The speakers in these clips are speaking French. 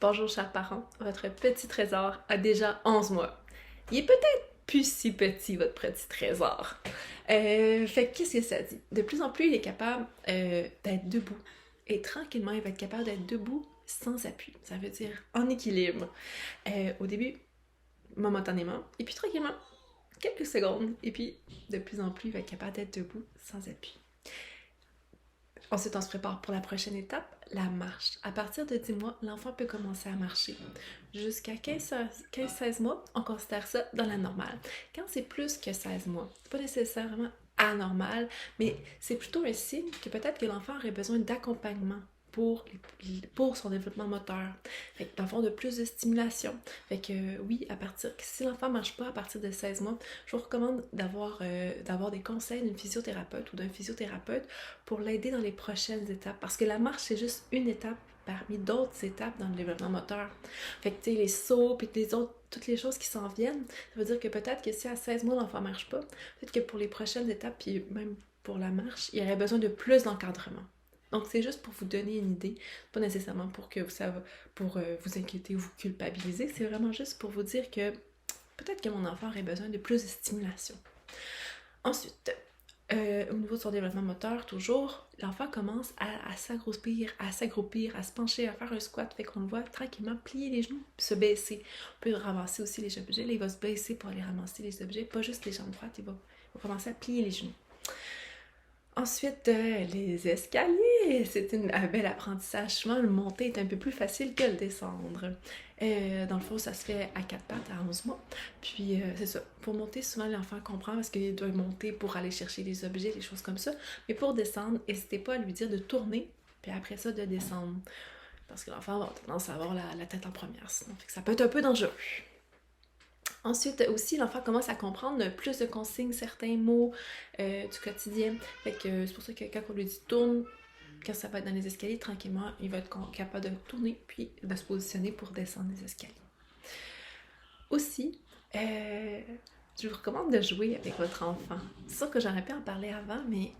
Bonjour chers parents, votre petit trésor a déjà 11 mois. Il est peut-être plus si petit votre petit trésor. Fait que qu'est-ce que ça dit? De plus en plus il est capable d'être debout. Et tranquillement il va être capable d'être debout sans appui. Ça veut dire en équilibre. Au début, momentanément, et puis tranquillement, quelques secondes. Et puis de plus en plus il va être capable d'être debout sans appui. Ensuite, on se prépare pour la prochaine étape, la marche. À partir de 10 mois, l'enfant peut commencer à marcher. Jusqu'à 15-16 mois, on considère ça dans la normale. Quand c'est plus que 16 mois, c'est pas nécessairement anormal, mais c'est plutôt un signe que peut-être que l'enfant aurait besoin d'accompagnement pour son développement moteur. Fait que dans le fond, de plus de stimulation. Fait que oui, si l'enfant ne marche pas à partir de 16 mois, je vous recommande d'avoir des conseils d'une physiothérapeute ou d'un physiothérapeute pour l'aider dans les prochaines étapes. Parce que la marche, c'est juste une étape parmi d'autres étapes dans le développement moteur. Fait que tu sais, les sauts puis toutes les choses qui s'en viennent, ça veut dire que peut-être que si à 16 mois l'enfant ne marche pas, peut-être que pour les prochaines étapes, puis même pour la marche, il y aurait besoin de plus d'encadrement. Donc c'est juste pour vous donner une idée, pas nécessairement pour vous inquiéter ou vous culpabiliser, c'est vraiment juste pour vous dire que peut-être que mon enfant aurait besoin de plus de stimulation. Ensuite, au niveau de son développement moteur, toujours, l'enfant commence à s'agroupir, à se pencher, à faire un squat, fait qu'on le voit tranquillement plier les genoux, puis se baisser. On peut ramasser aussi les objets, là il va se baisser pour aller ramasser les objets, pas juste les jambes droites, il va commencer à plier les genoux. Ensuite, les escaliers, c'est un bel apprentissage. Souvent, le monter est un peu plus facile que le descendre. Dans le fond, ça se fait à 4 pattes à 11 mois. Puis, c'est ça. Pour monter, souvent, l'enfant comprend parce qu'il doit monter pour aller chercher des objets, des choses comme ça. Mais pour descendre, n'hésitez pas à lui dire de tourner, puis après ça, de descendre. Parce que l'enfant va avoir tendance à avoir la tête en première, sinon. Fait que ça peut être un peu dangereux. Ensuite, aussi, l'enfant commence à comprendre plus de consignes, certains mots du quotidien. Fait que c'est pour ça que quand on lui dit tourne, quand ça va être dans les escaliers, tranquillement, il va être capable de tourner puis de se positionner pour descendre les escaliers. Aussi, je vous recommande de jouer avec votre enfant. C'est sûr que j'aurais pu en parler avant, mais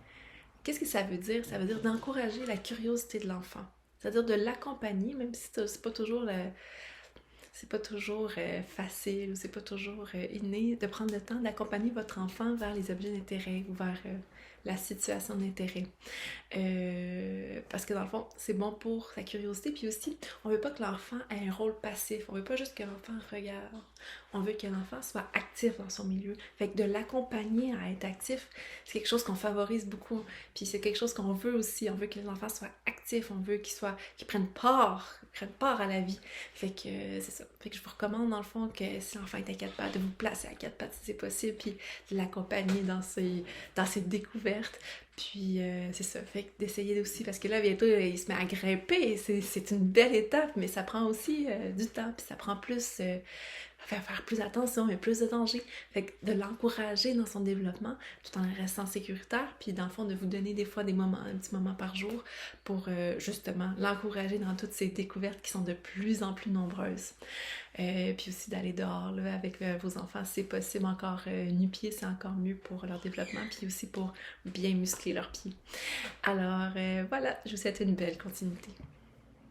qu'est-ce que ça veut dire? Ça veut dire d'encourager la curiosité de l'enfant. C'est-à-dire de l'accompagner, même si c'est pas toujours facile ou c'est pas toujours inné de prendre le temps d'accompagner votre enfant vers les objets d'intérêt ou vers la situation d'intérêt. Parce que dans le fond, c'est bon pour sa curiosité. Puis aussi, on veut pas que l'enfant ait un rôle passif. On veut pas juste que l'enfant regarde. On veut que l'enfant soit actif dans son milieu. Fait que de l'accompagner à être actif, c'est quelque chose qu'on favorise beaucoup. Puis c'est quelque chose qu'on veut aussi. On veut que les enfants soient actifs. On veut qu'ils prennent part à la vie. Fait que c'est ça. Fait que je vous recommande dans le fond que si l'enfant est à 4 pattes, de vous placer à 4 pattes si c'est possible, puis de l'accompagner dans ses découvertes. Puis c'est ça, fait que d'essayer aussi, parce que là bientôt il se met à grimper, c'est une belle étape, mais ça prend aussi du temps, puis ça prend plus, faire plus attention, il y a plus de danger. Fait que de l'encourager dans son développement, tout en restant sécuritaire, puis dans le fond de vous donner des fois un petit moment par jour pour justement l'encourager dans toutes ces découvertes qui sont de plus en plus nombreuses. Puis aussi d'aller dehors là, avec vos enfants, si c'est possible, encore nu-pieds, c'est encore mieux pour leur développement, puis aussi pour bien muscler leurs pieds. Alors voilà, je vous souhaite une belle continuité.